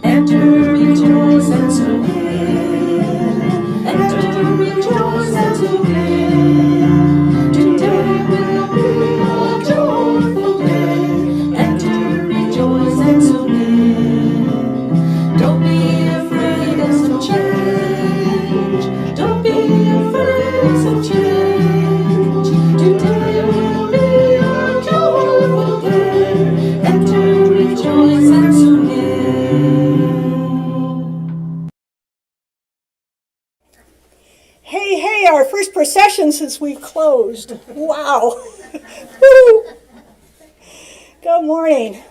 Enter, rejoice, and so give. Enter, rejoice, and so give. Today will be a joyful day. Enter, rejoice, and so give. Don't be afraid of some change. Don't be afraid of some change. Today will be a joyful day. Enter, rejoice, and so give. Hey, our first procession since we've closed. Wow. Woo. Good morning.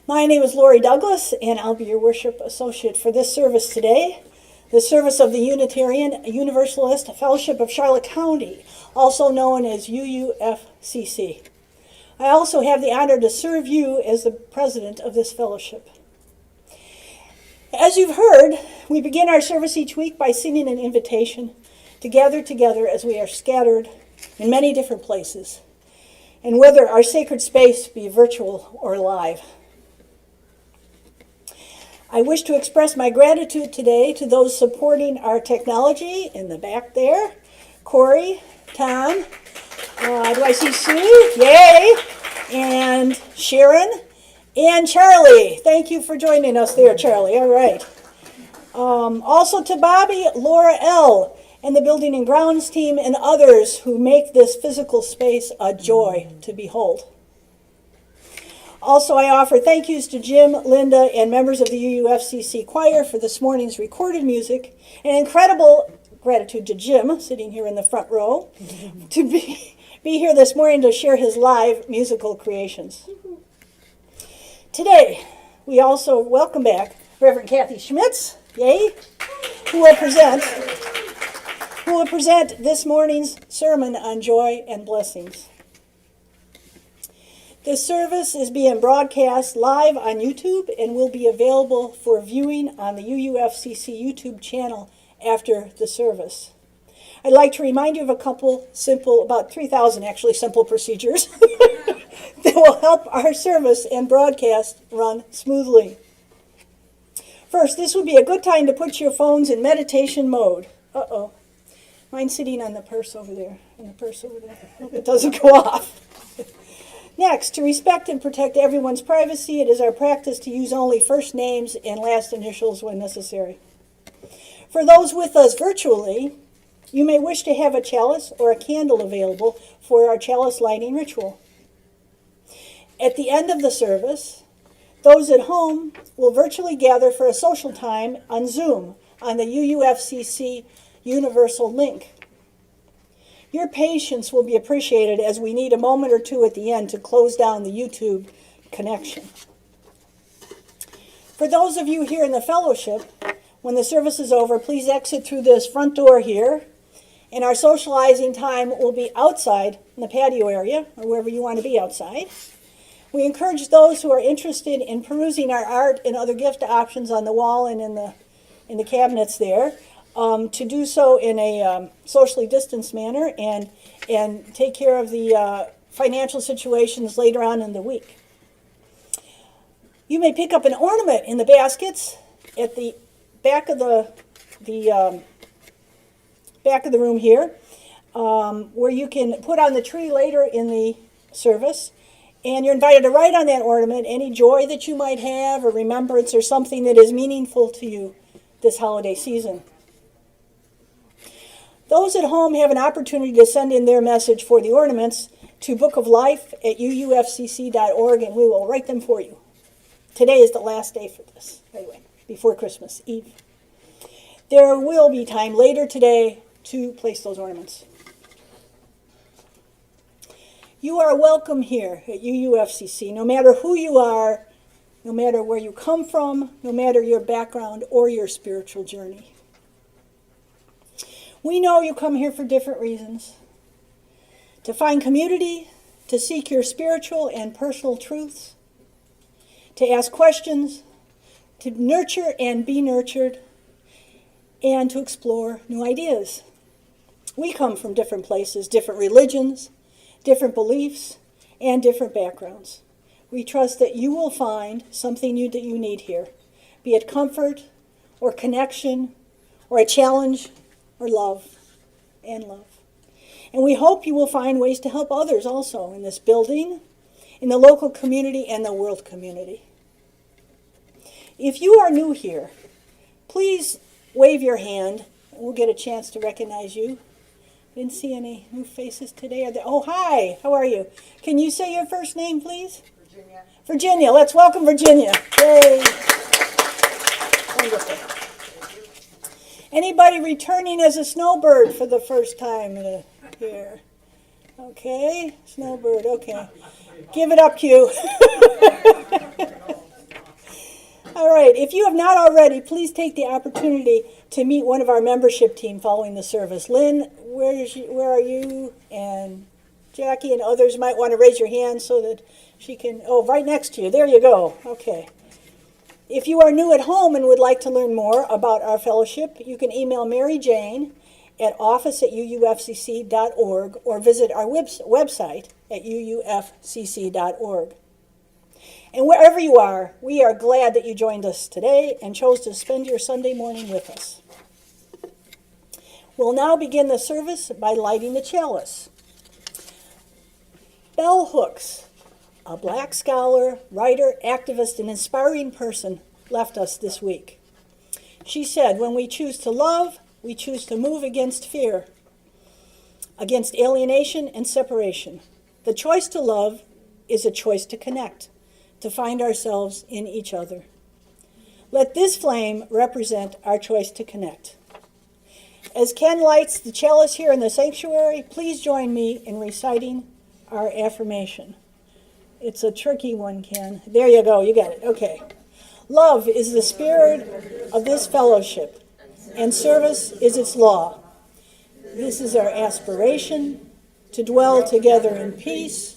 My name is Lori Douglas, and I'll be your worship associate for this service today. The service of the Unitarian Universalist Fellowship of Charlotte County, also known as Uufcc. I also have the honor to serve you as the president of this fellowship. As you've heard, we begin our service each week by singing an invitation to gather together as we are scattered in many different places, and whether our sacred space be virtual or live. I wish to express my gratitude today to those supporting our technology in the back there. Corey, Tom, do I see Sue? Yay! And Sharon. And Charlie, thank you for joining us there, Charlie. All right. Also to Bobby, Laura L., and the Building and Grounds team, and others who make this physical space a joy to behold. Also, I offer thank yous to Jim, Linda, and members of the Uufcc choir for this morning's recorded music, and incredible gratitude to Jim, sitting here in the front row, to be here this morning to share his live musical creations. Today, we also welcome back Reverend Kathy Schmitz, yay, who will present this morning's sermon on joy and blessings. This service is being broadcast live on YouTube and will be available for viewing on the Uufcc YouTube channel after the service. I'd like to remind you of a couple about 3,000 actually simple procedures that will help our service and broadcast run smoothly. First, this would be a good time to put your phones in meditation mode. Uh-oh. Mine's sitting on the purse over there. Hope it doesn't go off. Next, to respect and protect everyone's privacy, it is our practice to use only first names and last initials when necessary. For those with us virtually, you may wish to have a chalice or a candle available for our chalice lighting ritual. At the end of the service, those at home will virtually gather for a social time on Zoom on the Uufcc Universal link. Your patience will be appreciated as we need a moment or two at the end to close down the YouTube connection. For those of you here in the fellowship, when the service is over, please exit through this front door here, and our socializing time will be outside in the patio area, or wherever you want to be outside. We encourage those who are interested in perusing our art and other gift options on the wall and in the cabinets there to do so in a socially distanced manner and take care of the financial situations later on in the week. You may pick up an ornament in the baskets at the back of the room here, where you can put on the tree later in the service. And you're invited to write on that ornament any joy that you might have or remembrance or something that is meaningful to you this holiday season. Those at home have an opportunity to send in their message for the ornaments to bookoflife@uufcc.org, and we will write them for you. Today is the last day for this, by the way, before Christmas Eve. There will be time later today to place those ornaments. You are welcome here at Uufcc, no matter who you are, no matter where you come from, no matter your background or your spiritual journey. We know you come here for different reasons. To find community, to seek your spiritual and personal truths, to ask questions, to nurture and be nurtured, and to explore new ideas. We come from different places, different religions, different beliefs, and different backgrounds. We trust that you will find something new that you need here, be it comfort or connection or a challenge or love and love. And we hope you will find ways to help others also in this building, in the local community, and the world community. If you are new here, please wave your hand, and we'll get a chance to recognize you. Didn't see any new faces today. Oh, hi. How are you? Can you say your first name, please? Virginia. Virginia. Let's welcome Virginia. Yay. Wonderful. Anybody returning as a snowbird for the first time here? Okay, snowbird. Okay. Give it up, Q. All right, if you have not already, please take the opportunity to meet one of our membership team following the service. Lynn, where are you? And Jackie and others might want to raise your hand so that she can, oh, right next to you. There you go. Okay. If you are new at home and would like to learn more about our fellowship, you can email Mary Jane at office@uufcc.org or visit our website at uufcc.org. And wherever you are, we are glad that you joined us today and chose to spend your Sunday morning with us. We'll now begin the service by lighting the chalice. Bell Hooks, a black scholar, writer, activist, and inspiring person, left us this week. She said, "When we choose to love, we choose to move against fear, against alienation and separation. The choice to love is a choice to connect, to find ourselves in each other. Let this flame represent our choice to connect." As Ken lights the chalice here in the sanctuary, please join me in reciting our affirmation. It's a tricky one, Ken. There you go, you got it. Okay. Love is the spirit of this fellowship, and service is its law. This is our aspiration, to dwell together in peace,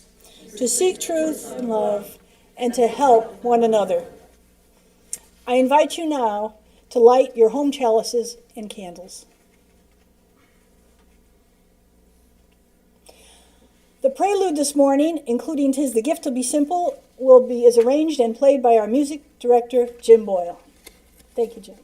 to seek truth and love, and to help one another. I invite you now to light your home chalices and candles. The prelude this morning, including "'Tis the Gift to Be Simple," is arranged and played by our music director, Jim Boyle. Thank you, Jim.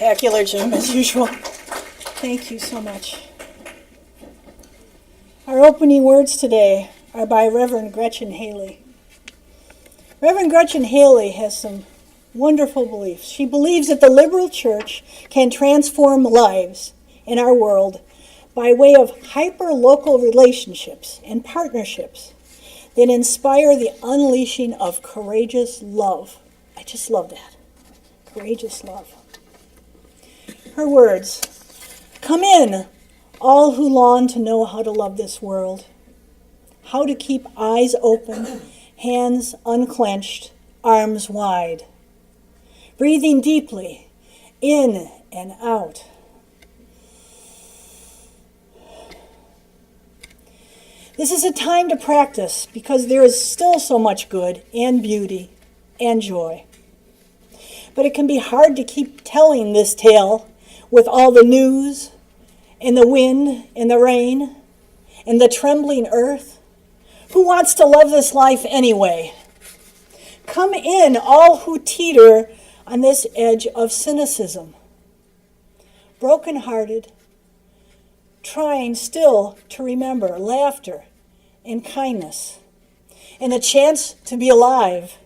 spectacular, Jim, as usual. Thank you so much. Our opening words today are by Reverend Gretchen Haley. Reverend Gretchen Haley has some wonderful beliefs. She believes that the liberal church can transform lives in our world by way of hyper-local relationships and partnerships that inspire the unleashing of courageous love. I just love that. Courageous love. Her words, "Come in, all who long to know how to love this world, how to keep eyes open, hands unclenched, arms wide, breathing deeply, in and out. This is a time to practice because there is still so much good and beauty and joy. But it can be hard to keep telling this tale with all the news and the wind and the rain and the trembling earth. Who wants to love this life anyway? Come in, all who teeter on this edge of cynicism, broken-hearted, trying still to remember laughter and kindness and the chance to be alive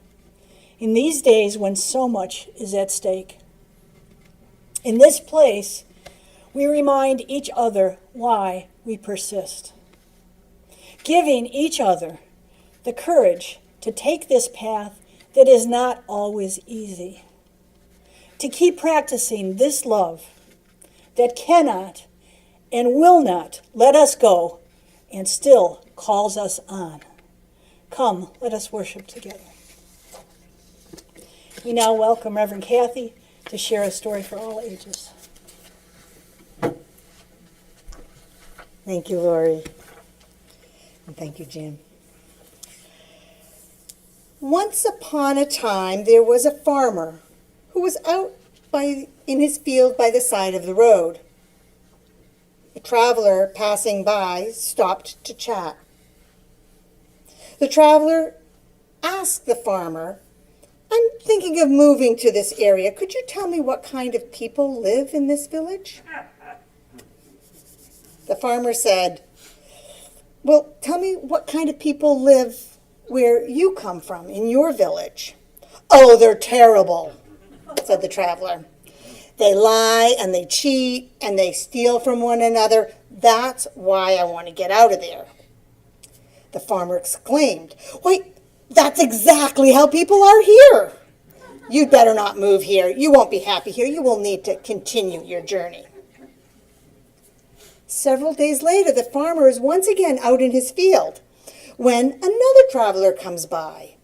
in these days when so much is at stake. In this place, we remind each other why we persist, giving each other the courage to take this path that is not always easy, to keep practicing this love that cannot and will not let us go and still calls us on. Come, let us worship together. We now welcome Reverend Kathy to share a story for all ages. Thank you, Lori. And thank you, Jim. Once upon a time, there was a farmer who was out in his field by the side of the road. A traveler passing by stopped to chat. The traveler asked the farmer, "I'm thinking of moving to this area. Could you tell me what kind of people live in this village?" The farmer said, "Well, tell me what kind of people live where you come from, in your village." "Oh, they're terrible," said the traveler. "They lie and they cheat and they steal from one another. That's why I want to get out of there." The farmer exclaimed, "Why, that's exactly how people are here. You'd better not move here. You won't be happy here. You will need to continue your journey." Several days later, the farmer is once again out in his field when another traveler comes by.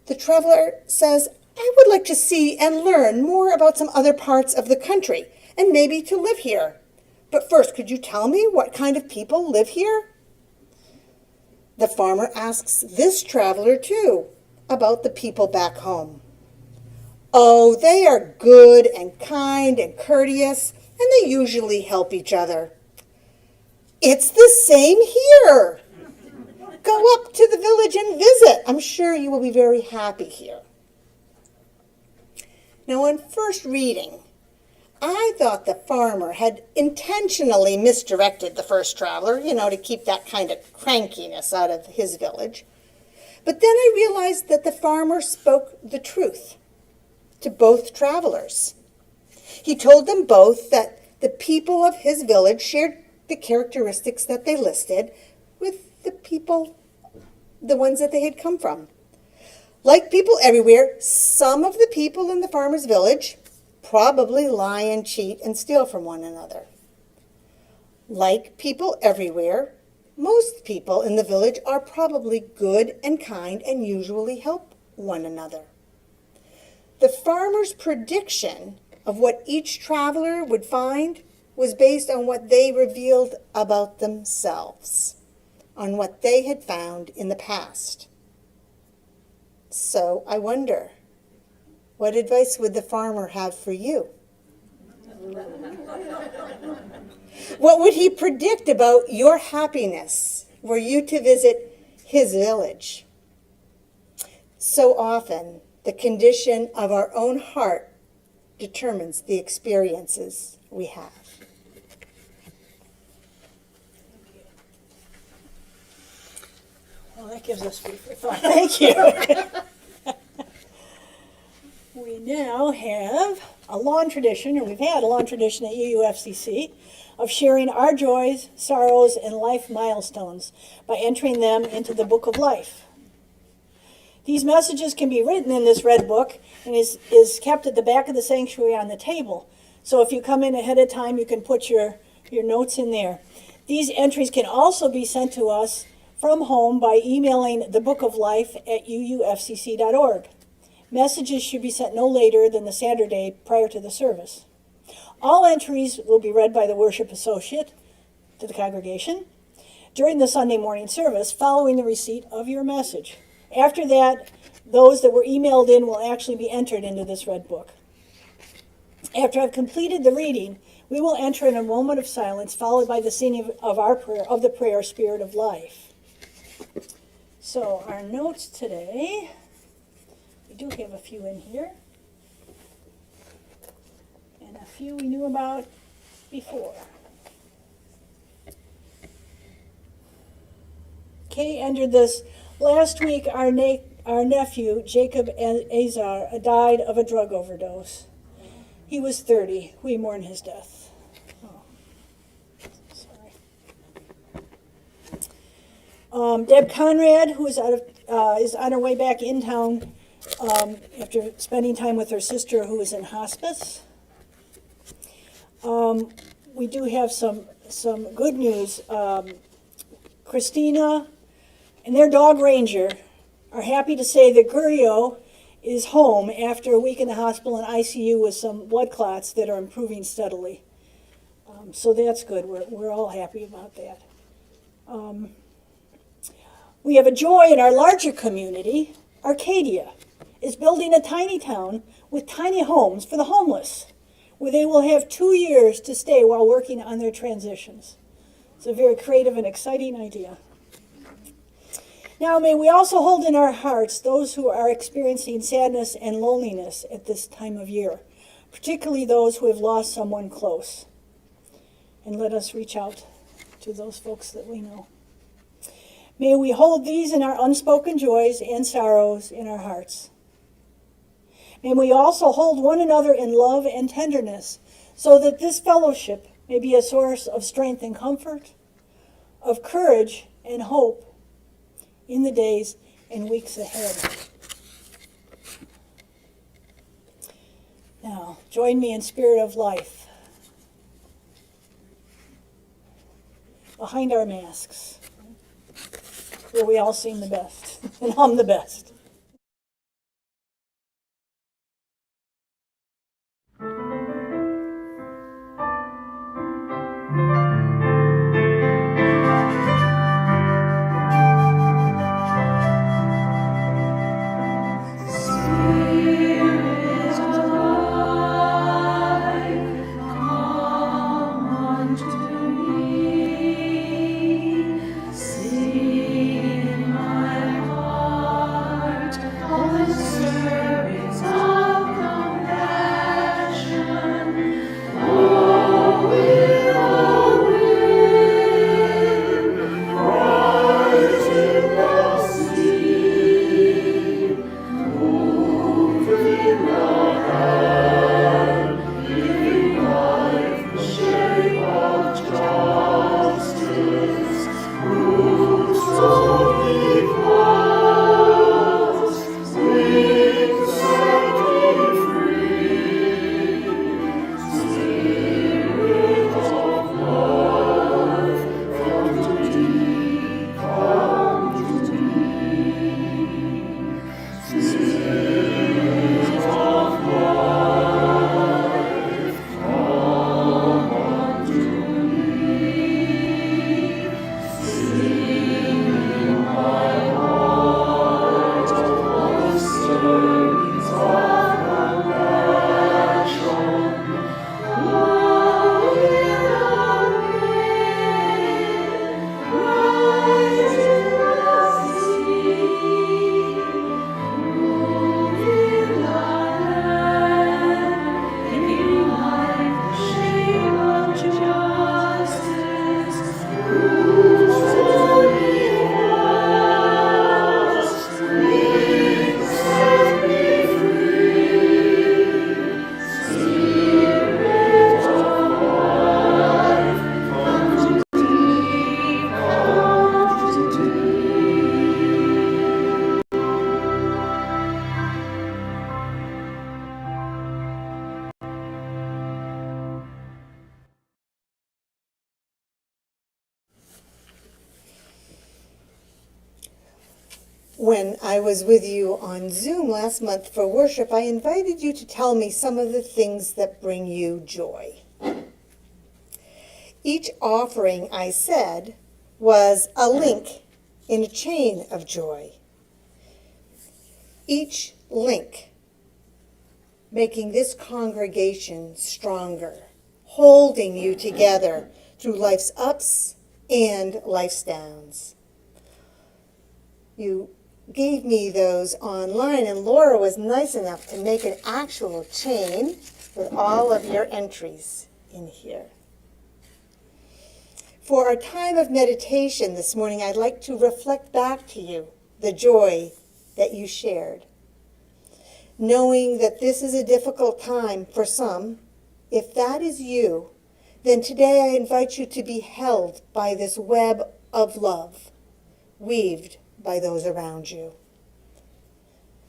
The traveler says, "I would like to see and learn more about some other parts of the country and maybe to live here. But first, could you tell me what kind of people live here?" The farmer asks this traveler, too, about the people back home. "Oh, they are good and kind and courteous, and they usually help each other." "It's the same here. Go up to the village and visit. I'm sure you will be very happy here." Now, on first reading, I thought the farmer had intentionally misdirected the first traveler, to keep that kind of crankiness out of his village. But then I realized that the farmer spoke the truth to both travelers. He told them both that the people of his village shared the characteristics that they listed with the ones that they had come from. Like people everywhere, some of the people in the farmer's village probably lie and cheat and steal from one another. Like people everywhere, most people in the village are probably good and kind and usually help one another. The farmer's prediction of what each traveler would find was based on what they revealed about themselves, on what they had found in the past. So I wonder, what advice would the farmer have for you? What would he predict about your happiness were you to visit his village? So often, the condition of our own heart determines the experiences we have. Well, that gives us food for thought. Thank you. We now have a long tradition, or we've had a long tradition at UUFCC, of sharing our joys, sorrows, and life milestones by entering them into the Book of Life. These messages can be written in this red book and is kept at the back of the sanctuary on the table. So if you come in ahead of time, you can put your notes in there. These entries can also be sent to us from home by emailing the Book of Life at uufcc.org. Messages should be sent no later than the Saturday prior to the service. All entries will be read by the worship associate to the congregation during the Sunday morning service following the receipt of your message. After that, those that were emailed in will actually be entered into this red book. After I've completed the reading, we will enter in a moment of silence followed by the singing of our prayer, of the prayer, Spirit of Life. So our notes today, we do have a few in here, and a few we knew about before. Kay entered this last week. Our nephew, Jacob Azar, died of a drug overdose. He was 30. We mourn his death. Oh, sorry. Deb Conrad, who is is on her way back in town after spending time with her sister who is in hospice. We do have some good news. Christina and their dog Ranger are happy to say that Gurio is home after a week in the hospital and ICU with some blood clots that are improving steadily. So that's good. We're all happy about that. We have a joy in our larger community. Arcadia is building a tiny town with tiny homes for the homeless, where they will have 2 years to stay while working on their transitions. It's a very creative and exciting idea. Now, may we also hold in our hearts those who are experiencing sadness and loneliness at this time of year, particularly those who have lost someone close. And let us reach out to those folks that we know. May we hold these in our unspoken joys and sorrows in our hearts. May we also hold one another in love and tenderness, so that this fellowship may be a source of strength and comfort, of courage and hope in the days and weeks ahead. Now, join me in Spirit of Life. Behind our masks, where we all sing the best and hum the best. Sing in my heart. When I was with you on Zoom last month for worship, I invited you to tell me some of the things that bring you joy. Each offering, I said, was a link in a chain of joy. Each link making this congregation stronger, holding you together through life's ups and life's downs. You gave me those online, and Laura was nice enough to make an actual chain with all of your entries in here. For our time of meditation this morning, I'd like to reflect back to you the joy that you shared. Knowing that this is a difficult time for some, if that is you, then today I invite you to be held by this web of love, weaved by those around you.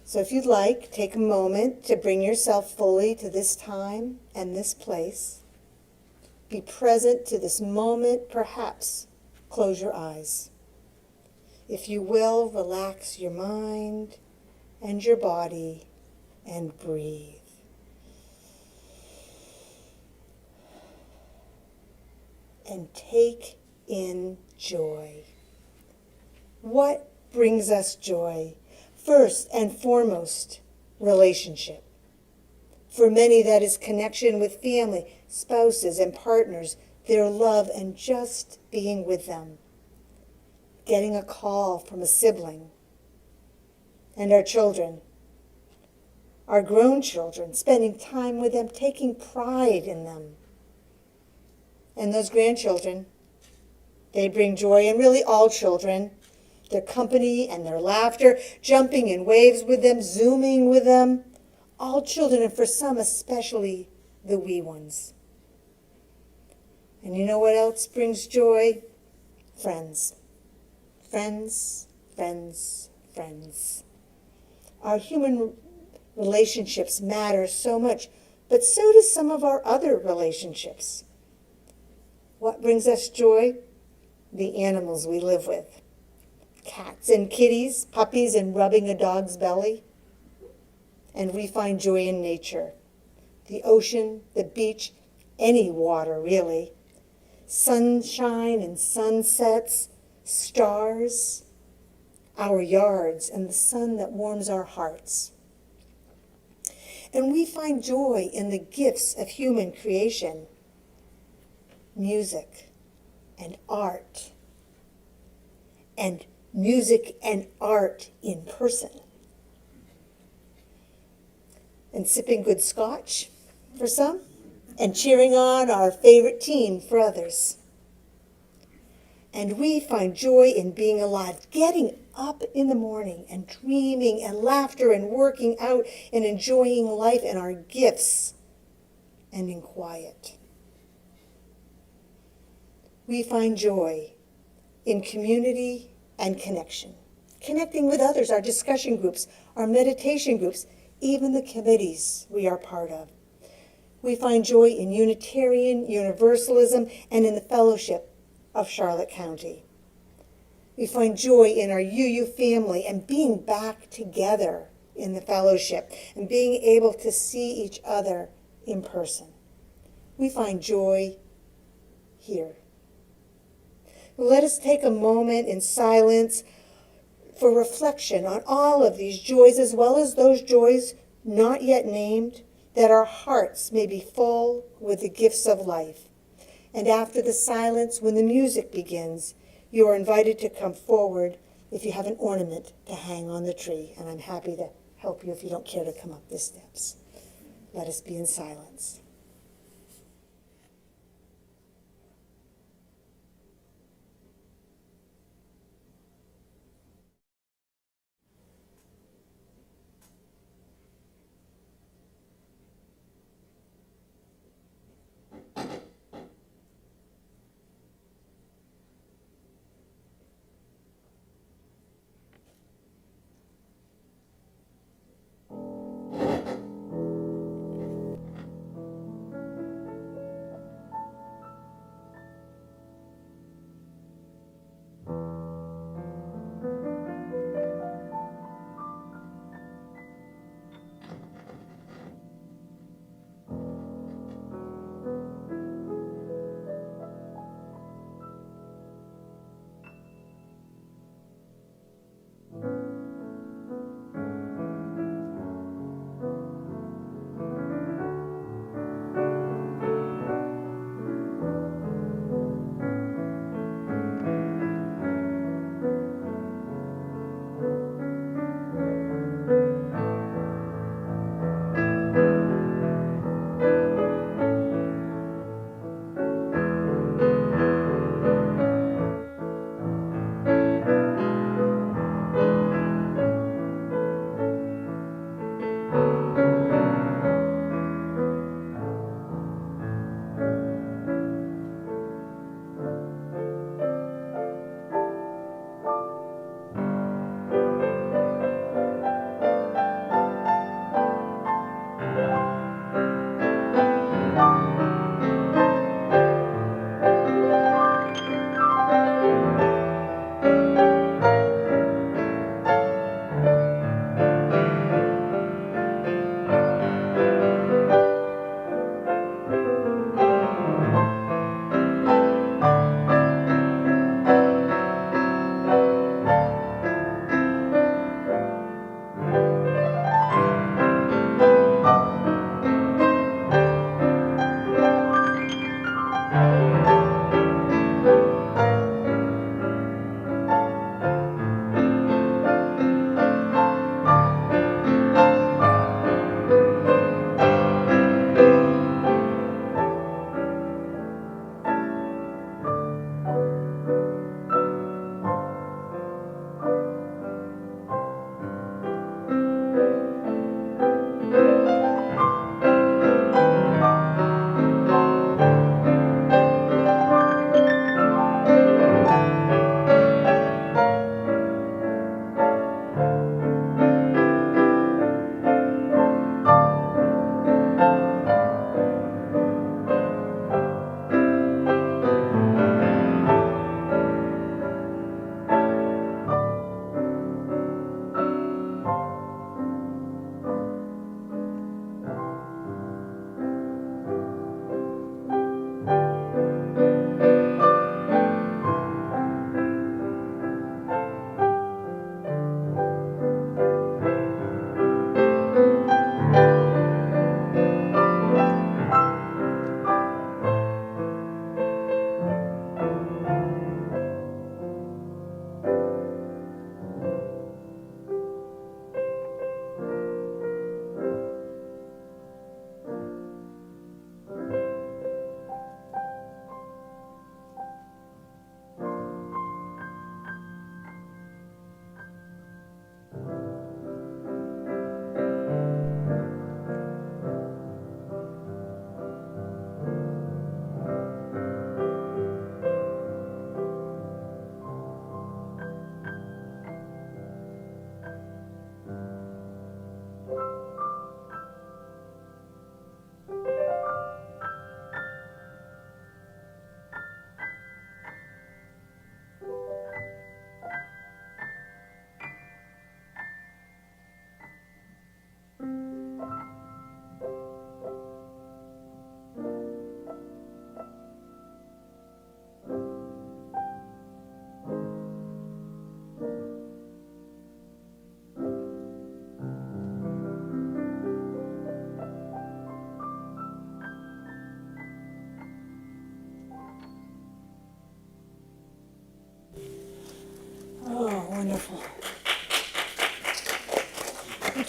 So if you'd like, take a moment to bring yourself fully to this time and this place. Be present to this moment, perhaps close your eyes. If you will, relax your mind and your body and breathe. And take in joy. What brings us joy? First and foremost, relationship. For many, that is connection with family, spouses, and partners, their love, and just being with them. Getting a call from a sibling. And our children, our grown children, spending time with them, taking pride in them. And those grandchildren, they bring joy, and really all children, their company and their laughter, jumping in waves with them, zooming with them. All children, and for some especially the wee ones. And you know what else brings joy? Friends. Friends, friends, friends. Our human relationships matter so much, but so do some of our other relationships. What brings us joy? The animals we live with. Cats and kitties, puppies and rubbing a dog's belly. And we find joy in nature. The ocean, the beach, any water really. Sunshine and sunsets, stars, our yards, and the sun that warms our hearts. And we find joy in the gifts of human creation. Music and art. And music and art in person. And sipping good scotch for some, and cheering on our favorite team for others. And we find joy in being alive, getting up in the morning and dreaming and laughter and working out and enjoying life and our gifts and in quiet. We find joy in community and connection, connecting with others, our discussion groups, our meditation groups, even the committees we are part of. We find joy in Unitarian Universalism and in the fellowship of Charlotte County. We find joy in our UU family and being back together in the fellowship and being able to see each other in person. We find joy here. Let us take a moment in silence for reflection on all of these joys, as well as those joys not yet named, that our hearts may be full with the gifts of life. And after the silence, when the music begins, you are invited to come forward if you have an ornament to hang on the tree, and I'm happy to help you if you don't care to come up the steps. Let us be in silence.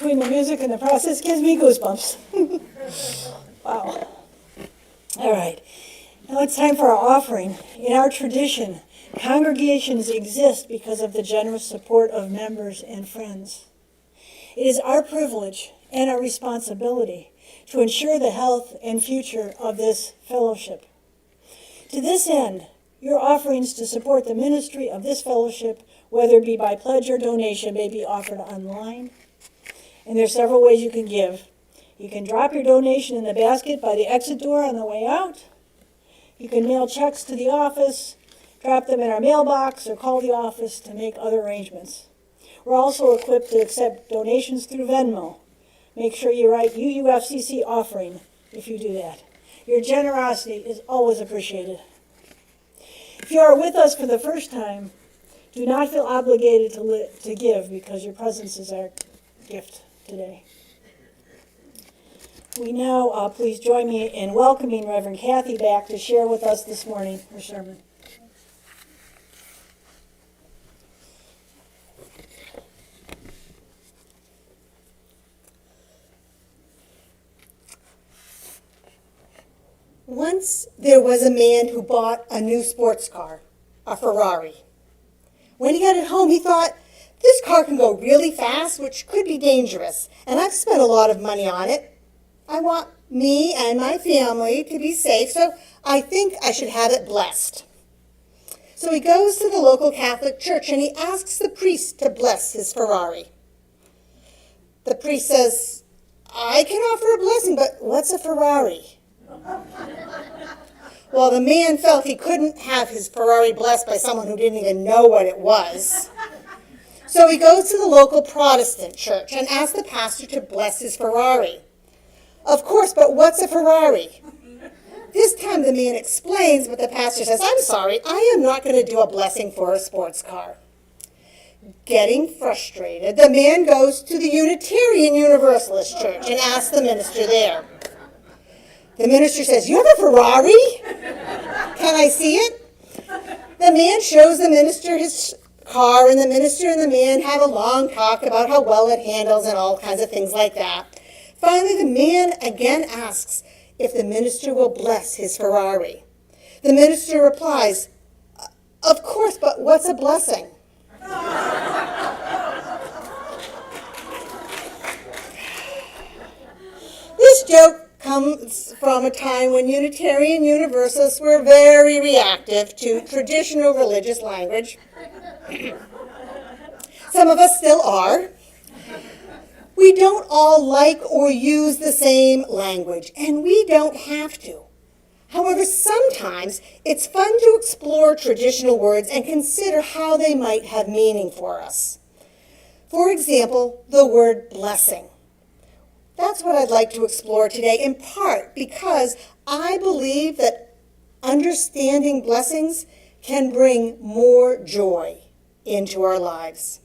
between the music and the process gives me goosebumps. Wow. All right. Now it's time for our offering. In our tradition, congregations exist because of the generous support of members and friends. It is our privilege and our responsibility to ensure the health and future of this fellowship. To this end, your offerings to support the ministry of this fellowship, whether it be by pledge or donation, may be offered online. And there are several ways you can give. You can drop your donation in the basket by the exit door on the way out. You can mail checks to the office, drop them in our mailbox, or call the office to make other arrangements. We're also equipped to accept donations through Venmo. Make sure you write UUFCC offering if you do that. Your generosity is always appreciated. If you are with us for the first time, do not feel obligated to give because your presence is our gift today. We now, please join me in welcoming Reverend Kathy back to share with us this morning her sermon. Once there was a man who bought a new sports car, a Ferrari. When he got it home, he thought, this car can go really fast, which could be dangerous, and I've spent a lot of money on it. I want me and my family to be safe, so I think I should have it blessed. So he goes to the local Catholic church and he asks the priest to bless his Ferrari. The priest says, I can offer a blessing, but what's a Ferrari? Well, the man felt he couldn't have his Ferrari blessed by someone who didn't even know what it was. So he goes to the local Protestant church and asks the pastor to bless his Ferrari. Of course, but what's a Ferrari? This time the man explains, but the pastor says, I'm sorry, I am not going to do a blessing for a sports car. Getting frustrated, the man goes to the Unitarian Universalist church and asks the minister there. The minister says, you have a Ferrari? Can I see it? The man shows the minister his car, and the minister and the man have a long talk about how well it handles and all kinds of things like that. Finally, the man again asks if the minister will bless his Ferrari. The minister replies, of course, but what's a blessing? This joke comes from a time when Unitarian Universalists were very reactive to traditional religious language. Some of us still are. We don't all like or use the same language, and we don't have to. However, sometimes it's fun to explore traditional words and consider how they might have meaning for us. For example, the word blessing. That's what I'd like to explore today, in part because I believe that understanding blessings can bring more joy into our lives.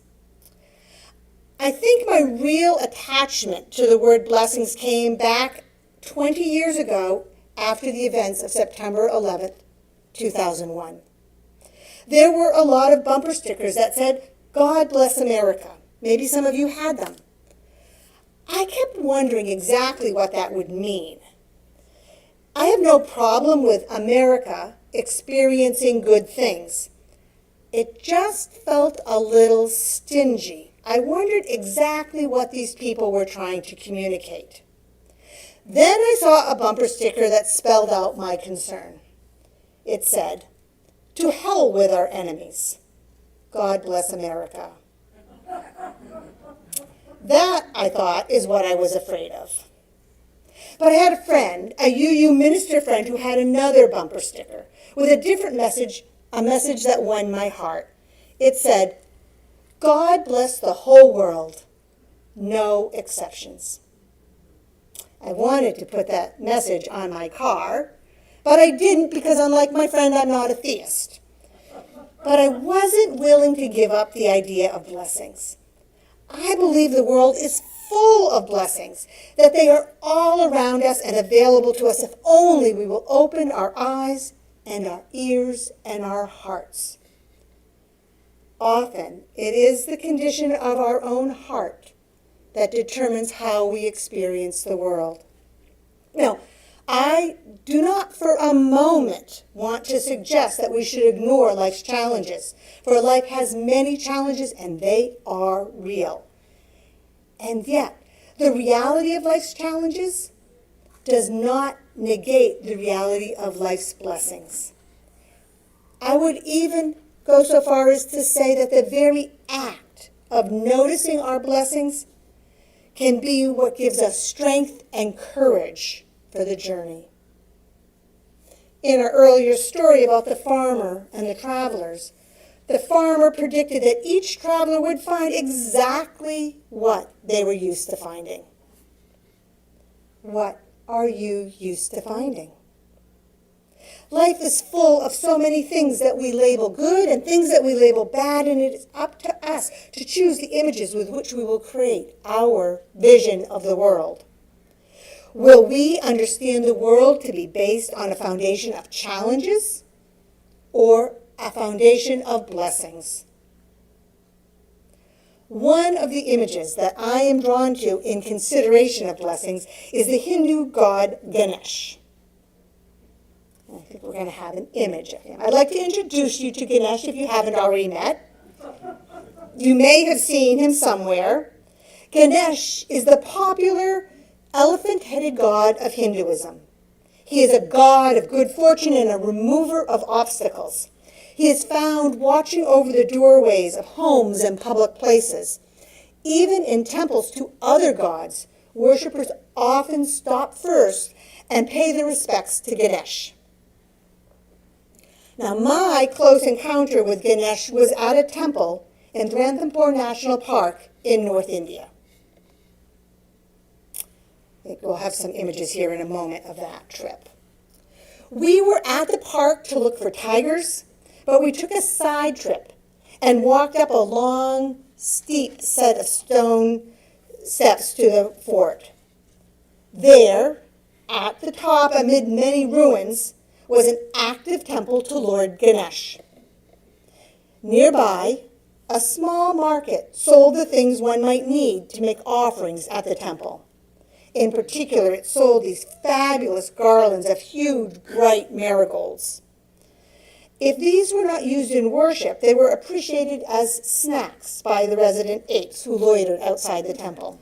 I think my real attachment to the word blessings came back 20 years ago after the events of September 11th, 2001. There were a lot of bumper stickers that said, God bless America. Maybe some of you had them. I kept wondering exactly what that would mean. I have no problem with America experiencing good things. It just felt a little stingy. I wondered exactly what these people were trying to communicate. Then I saw a bumper sticker that spelled out my concern. It said, to hell with our enemies. God bless America. That, I thought, is what I was afraid of. But I had a friend, a UU minister friend, who had another bumper sticker with a different message, a message that won my heart. It said, God bless the whole world, no exceptions. I wanted to put that message on my car, but I didn't because, unlike my friend, I'm not a theist. But I wasn't willing to give up the idea of blessings. I believe the world is full of blessings, that they are all around us and available to us if only we will open our eyes and our ears and our hearts. Often, it is the condition of our own heart that determines how we experience the world. Now, I do not for a moment want to suggest that we should ignore life's challenges, for life has many challenges and they are real. And yet, the reality of life's challenges does not negate the reality of life's blessings. I would even go so far as to say that the very act of noticing our blessings can be what gives us strength and courage for the journey. In our earlier story about the farmer and the travelers, the farmer predicted that each traveler would find exactly what they were used to finding. What are you used to finding? Life is full of so many things that we label good and things that we label bad, and it is up to us to choose the images with which we will create our vision of the world. Will we understand the world to be based on a foundation of challenges or a foundation of blessings? One of the images that I am drawn to in consideration of blessings is the Hindu god Ganesha. I think we're going to have an image of him. I'd like to introduce you to Ganesha if you haven't already met. You may have seen him somewhere. Ganesha is the popular elephant-headed god of Hinduism. He is a god of good fortune and a remover of obstacles. He is found watching over the doorways of homes and public places. Even in temples to other gods, worshippers often stop first and pay their respects to Ganesha. Now, my close encounter with Ganesha was at a temple in Ranthambore National Park in North India. I think we'll have some images here in a moment of that trip. We were at the park to look for tigers, but we took a side trip and walked up a long, steep set of stone steps to the fort. There, at the top, amid many ruins, was an active temple to Lord Ganesha. Nearby, a small market sold the things one might need to make offerings at the temple. In particular, it sold these fabulous garlands of huge, bright marigolds. If these were not used in worship, they were appreciated as snacks by the resident apes who loitered outside the temple.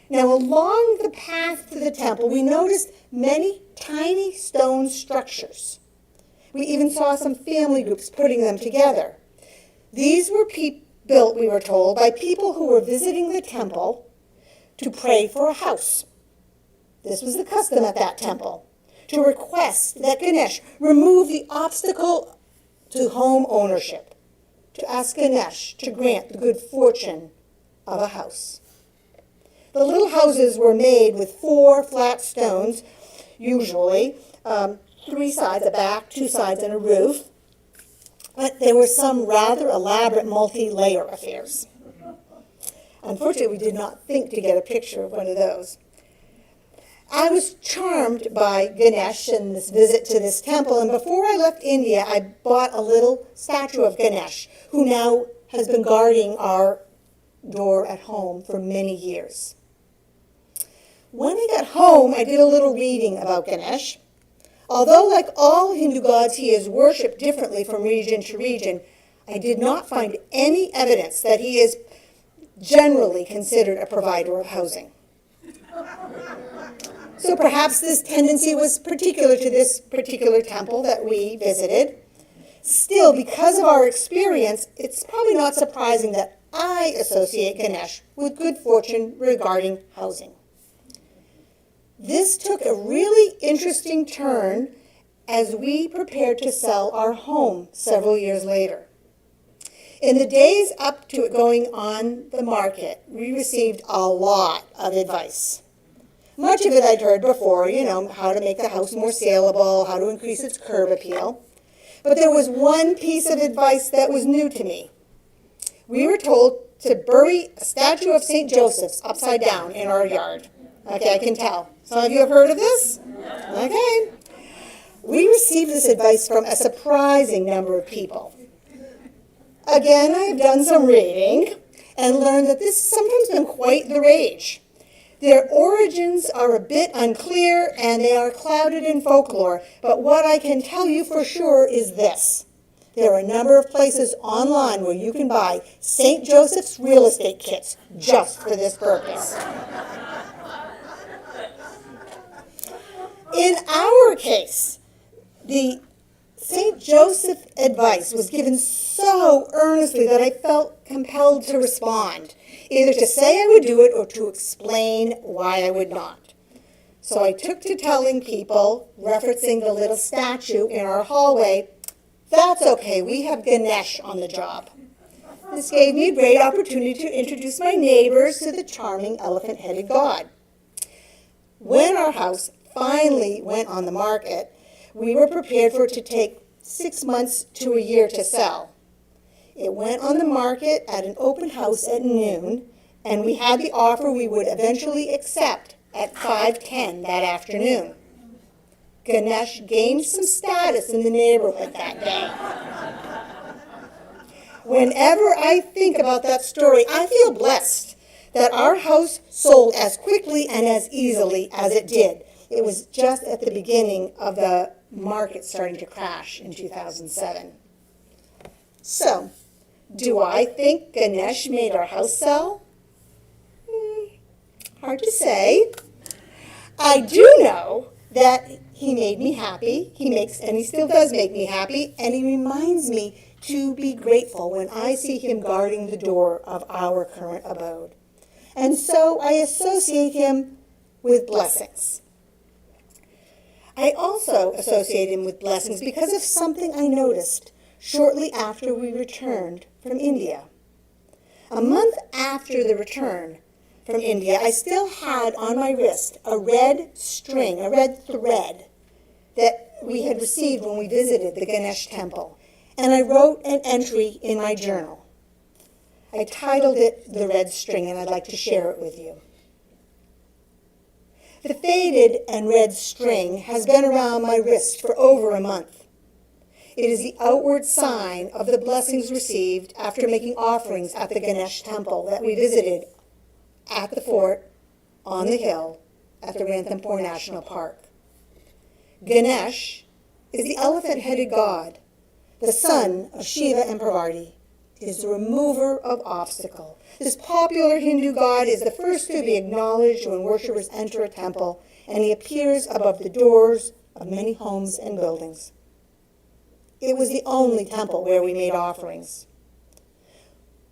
Now, along the path to the temple, we noticed many tiny stone structures. We even saw some family groups putting them together. These were built, we were told, by people who were visiting the temple to pray for a house. This was the custom at that temple, to request that Ganesha remove the obstacle to home ownership, to ask Ganesha to grant the good fortune of a house. The little houses were made with 4 flat stones, usually 3 sides, a back, 2 sides, and a roof. But there were some rather elaborate multi-layer affairs. Unfortunately, we did not think to get a picture of one of those. I was charmed by Ganesha and this visit to this temple, and before I left India, I bought a little statue of Ganesha, who now has been guarding our door at home for many years. When I got home, I did a little reading about Ganesha. Although, like all Hindu gods, he is worshipped differently from region to region, I did not find any evidence that he is generally considered a provider of housing. So perhaps this tendency was particular to this particular temple that we visited. Still, because of our experience, it's probably not surprising that I associate Ganesha with good fortune regarding housing. This took a really interesting turn as we prepared to sell our home several years later. In the days up to it going on the market, we received a lot of advice. Much of it I'd heard before, how to make the house more saleable, how to increase its curb appeal. But there was one piece of advice that was new to me. We were told to bury a statue of St. Joseph's upside down in our yard. Okay, I can tell. Some of you have heard of this? Okay. We received this advice from a surprising number of people. Again, I have done some reading, and learned that this has sometimes been quite the rage. Their origins are a bit unclear and they are clouded in folklore, but what I can tell you for sure is this. There are a number of places online where you can buy St. Joseph's real estate kits just for this purpose. In our case, the St. Joseph advice was given so earnestly that I felt compelled to respond, either to say I would do it or to explain why I would not. So I took to telling people, referencing the little statue in our hallway, that's okay, we have Ganesha on the job. This gave me a great opportunity to introduce my neighbors to the charming elephant-headed god. When our house finally went on the market, we were prepared for it to take 6 months to a year to sell. It went on the market at an open house at noon, and we had the offer we would eventually accept at 5:10 that afternoon. Ganesh gained some status in the neighborhood that day. Whenever I think about that story, I feel blessed that our house sold as quickly and as easily as it did. It was just at the beginning of the market starting to crash in 2007. So, do I think Ganesh made our house sell? Hard to say. I do know that he made me happy. And he still does make me happy, and he reminds me to be grateful when I see him guarding the door of our current abode. And so I associate him with blessings. I also associate him with blessings because of something I noticed shortly after we returned from India. A month after the return from India, I still had on my wrist a red string, a red thread that we had received when we visited the Ganesh temple. And I wrote an entry in my journal. I titled it The Red String, and I'd like to share it with you. The faded and red string has been around my wrist for over a month. It is the outward sign of the blessings received after making offerings at the Ganesh temple that we visited at the fort on the hill at the Ranthambore National Park. Ganesh is the elephant-headed god, the son of Shiva and Parvati. He is the remover of obstacle. This popular Hindu god is the first to be acknowledged when worshippers enter a temple, and he appears above the doors of many homes and buildings. It was the only temple where we made offerings.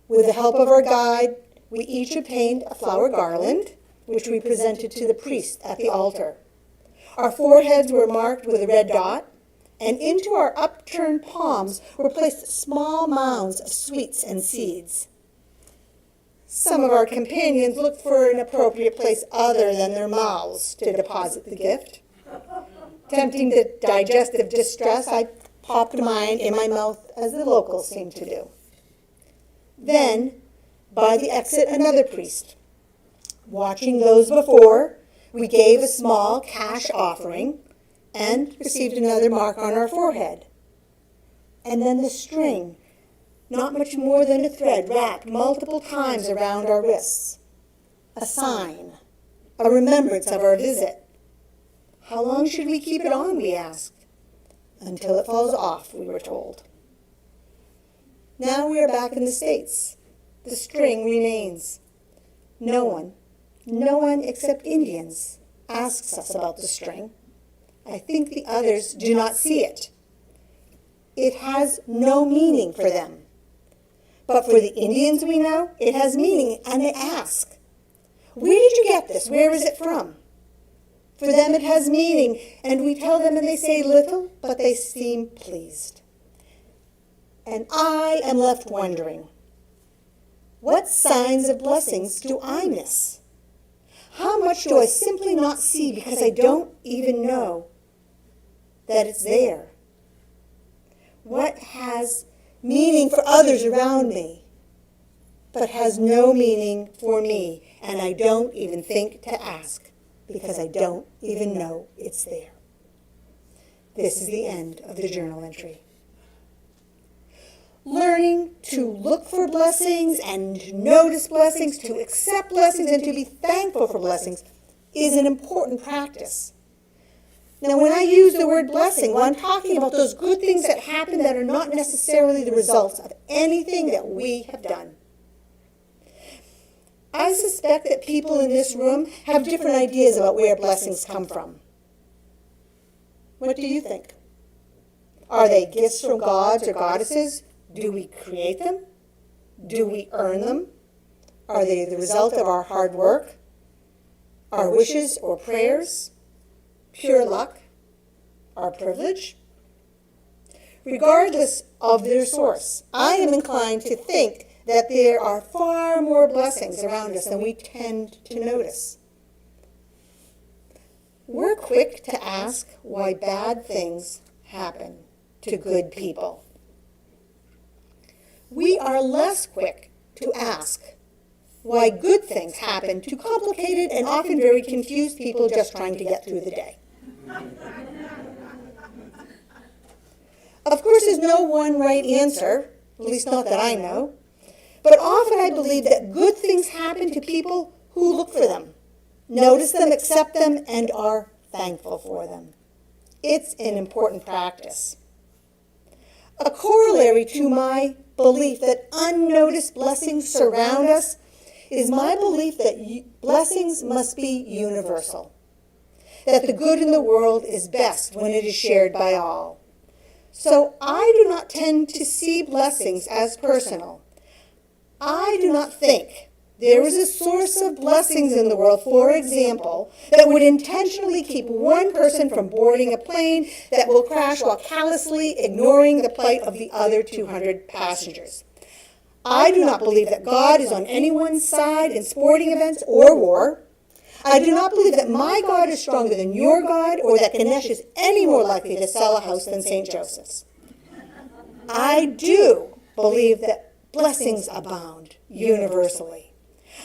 With the help of our guide, we each obtained a flower garland, which we presented to the priest at the altar. Our foreheads were marked with a red dot, and into our upturned palms were placed small mounds of sweets and seeds. Some of our companions looked for an appropriate place other than their mouths to deposit the gift. Tempting to digestive distress, I popped mine in my mouth as the locals seemed to do. Then, by the exit, another priest. Watching those before, we gave a small cash offering and received another mark on our forehead. And then the string, not much more than a thread wrapped multiple times around our wrists. A sign, a remembrance of our visit. How long should we keep it on, we asked. Until it falls off, we were told. Now we are back in the States. The string remains. No one except Indians asks us about the string. I think the others do not see it. It has no meaning for them. But for the Indians we know, it has meaning, and they ask, where did you get this? Where is it from? For them it has meaning, and we tell them and they say little, but they seem pleased. And I am left wondering, what signs of blessings do I miss? How much do I simply not see because I don't even know that it's there? What has meaning for others around me, but has no meaning for me, and I don't even think to ask because I don't even know it's there. This is the end of the journal entry. Learning to look for blessings and notice blessings, to accept blessings and to be thankful for blessings is an important practice. Now, when I use the word blessing, well, I'm talking about those good things that happen that are not necessarily the results of anything that we have done. I suspect that people in this room have different ideas about where blessings come from. What do you think? Are they gifts from gods or goddesses? Do we create them? Do we earn them? Are they the result of our hard work, our wishes or prayers, pure luck, our privilege? Regardless of their source, I am inclined to think that there are far more blessings around us than we tend to notice. We're quick to ask why bad things happen to good people. We are less quick to ask why good things happen to complicated and often very confused people just trying to get through the day. Of course, there's no one right answer, at least not that I know, but often I believe that good things happen to people who look for them, notice them, accept them, and are thankful for them. It's an important practice. A corollary to my belief that unnoticed blessings surround us is my belief that blessings must be universal, that the good in the world is best when it is shared by all. So I do not tend to see blessings as personal. I do not think there is a source of blessings in the world, for example, that would intentionally keep one person from boarding a plane that will crash while callously ignoring the plight of the other 200 passengers. I do not believe that God is on anyone's side in sporting events or war. I do not believe that my God is stronger than your God or that Ganesha is any more likely to sell a house than St. Joseph's. I do believe that blessings abound universally.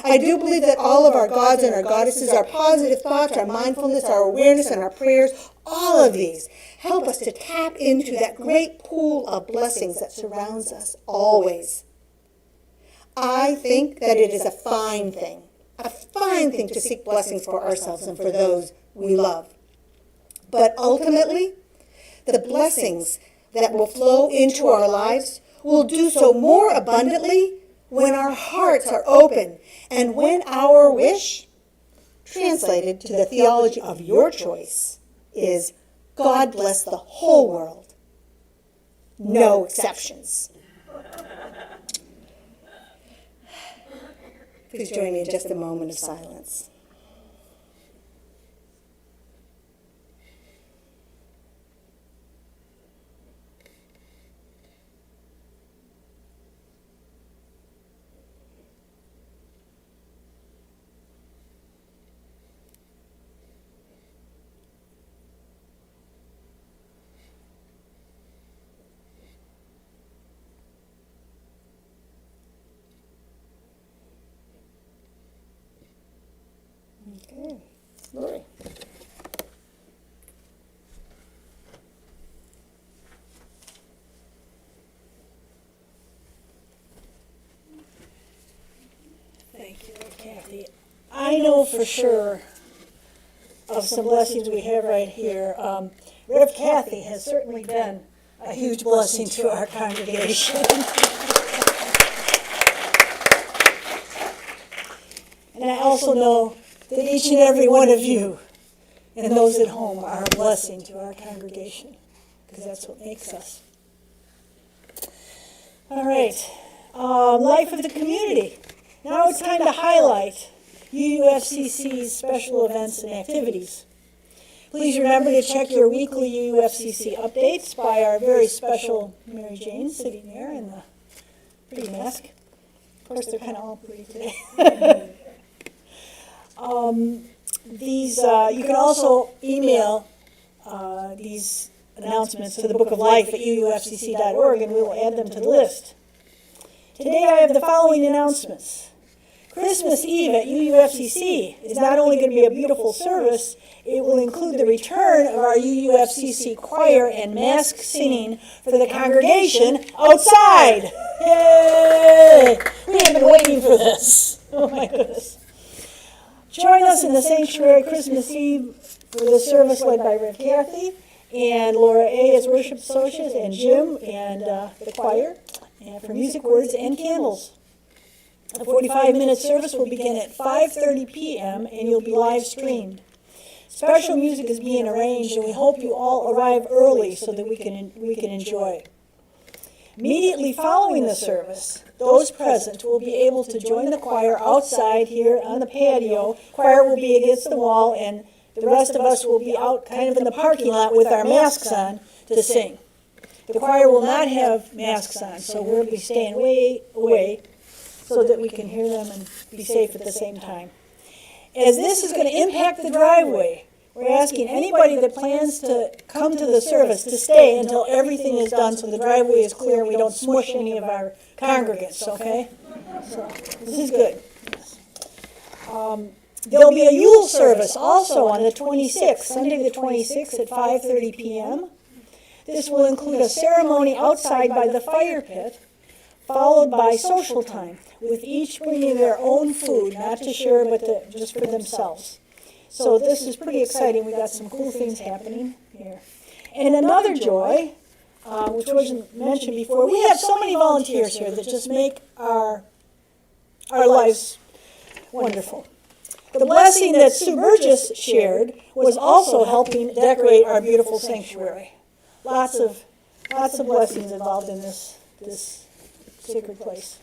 I do believe that all of our gods and our goddesses, our positive thoughts, our mindfulness, our awareness, and our prayers, all of these help us to tap into that great pool of blessings that surrounds us always. I think that it is a fine thing to seek blessings for ourselves and for those we love. But ultimately, the blessings that will flow into our lives will do so more abundantly when our hearts are open and when our wish, translated to the theology of your choice, is God bless the whole world. No exceptions. Please join me in just a moment of silence. Okay, Lori. Thank you, Kathy. I know for sure of some blessings we have right here. Reverend Kathy has certainly been a huge blessing to our congregation. And I also know that each and every one of you and those at home are a blessing to our congregation, because that's what makes us. All right, life of the community. Now it's time to highlight UUFCC's special events and activities. Please remember to check your weekly UUFCC updates by our very special Mary Jane sitting there in the pretty mask. Of course, they're kind of all pretty today. You can also email these announcements to the Book of Life at uufcc.org, and we will add them to the list. Today I have the following announcements. Christmas Eve at UUFCC is not only going to be a beautiful service, it will include the return of our UUFCC choir and mask singing for the congregation outside. Yay! We have been waiting for this. Oh my goodness. Join us in the sanctuary Christmas Eve for the service led by Reverend Kathy and Laura A. as worship associates, and Jim and the choir, and for music, words, and candles. The 45-minute service will begin at 5:30 p.m. and you'll be live streamed. Special music is being arranged, and we hope you all arrive early so that we can enjoy. Immediately following the service, those present will be able to join the choir outside here on the patio. Choir will be against the wall, and the rest of us will be out kind of in the parking lot with our masks on to sing. The choir will not have masks on, so we'll be staying way away so that we can hear them and be safe at the same time. As this is going to impact the driveway, we're asking anybody that plans to come to the service to stay until everything is done so the driveway is clear and we don't smush any of our congregants, okay? So this is good. There'll be a Yule service also on the 26th, Sunday the 26th at 5:30 p.m. This will include a ceremony outside by the fire pit, followed by social time, with each bringing their own food, not to share, but just for themselves. So this is pretty exciting. We got some cool things happening here. And another joy, which wasn't mentioned before, we have so many volunteers here that just make our lives wonderful. The blessing that Sue Burgess shared was also helping decorate our beautiful sanctuary. Lots of blessings involved in this sacred place.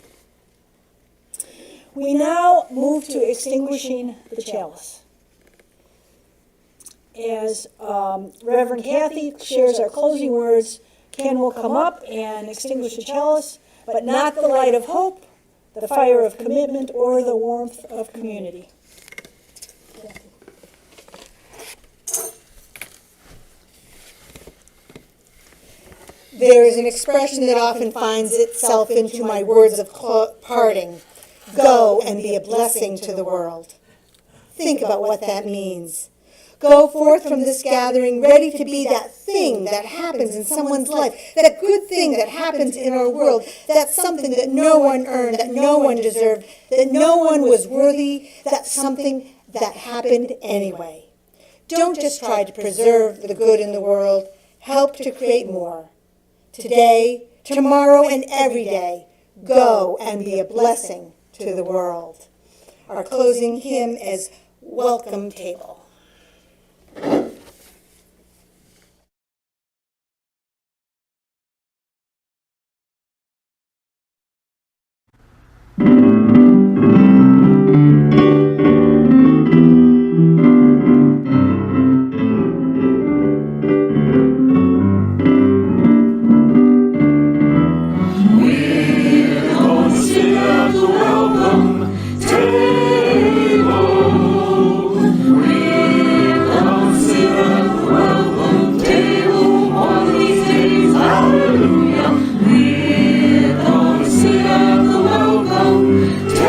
We now move to extinguishing the chalice. As Reverend Kathy shares our closing words, Ken will come up and extinguish the chalice, but not the light of hope, the fire of commitment, or the warmth of community. There is an expression that often finds itself into my words of parting. Go and be a blessing to the world. Think about what that means. Go forth from this gathering ready to be that thing that happens in someone's life, that good thing that happens in our world, that's something that no one earned, that no one deserved, that no one was worthy, that's something that happened anyway. Don't just try to preserve the good in the world, help to create more. Today, tomorrow, and every day, go and be a blessing to the world. Our closing hymn is Welcome Table. Hallelujah. We're gonna sit at the welcome table.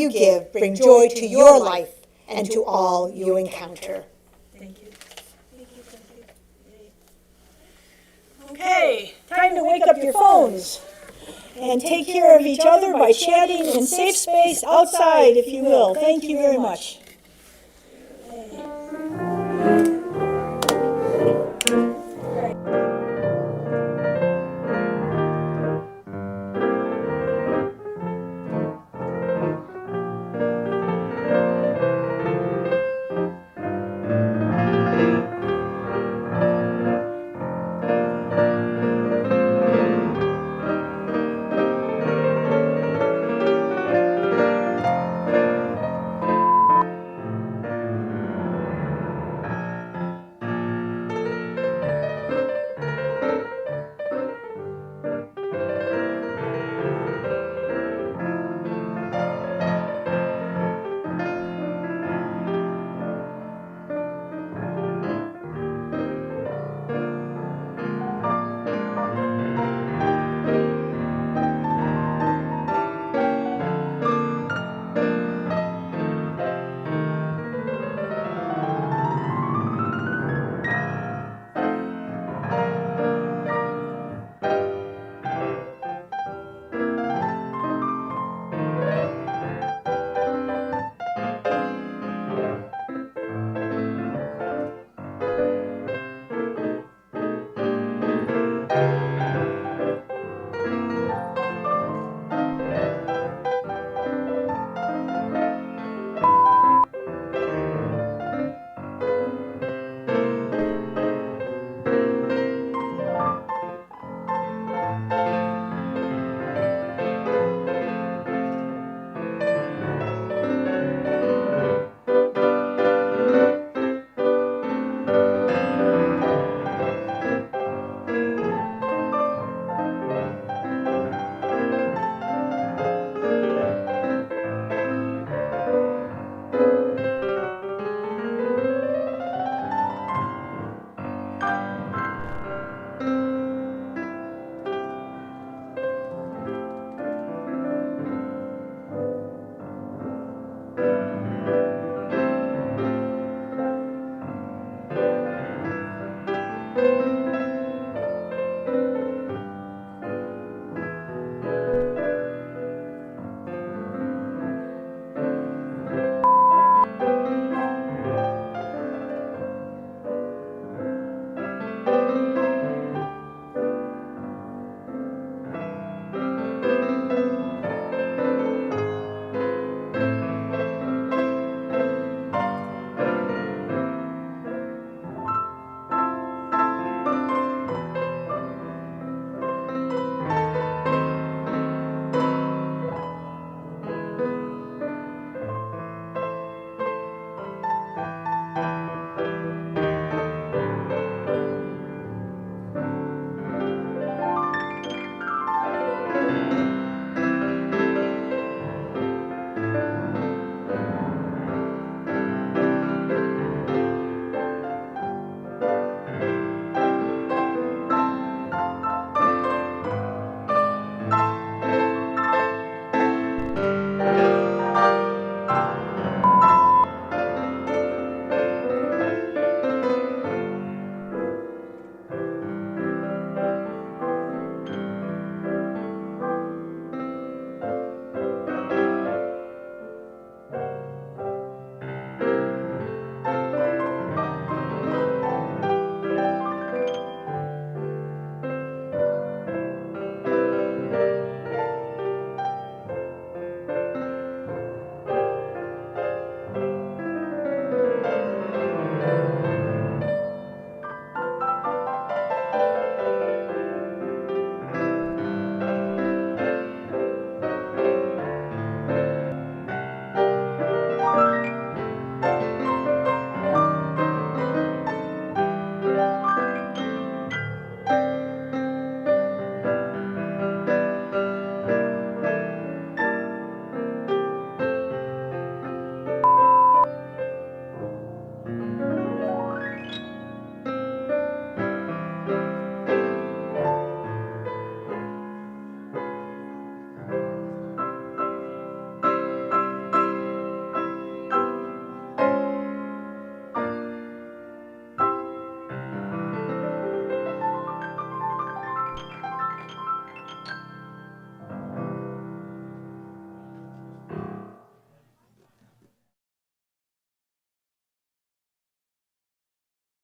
you give bring joy to your life and to all you encounter. Thank you. Okay, time to wake up your phones and take care of each other by chatting in safe space outside, if you will. Thank you very much.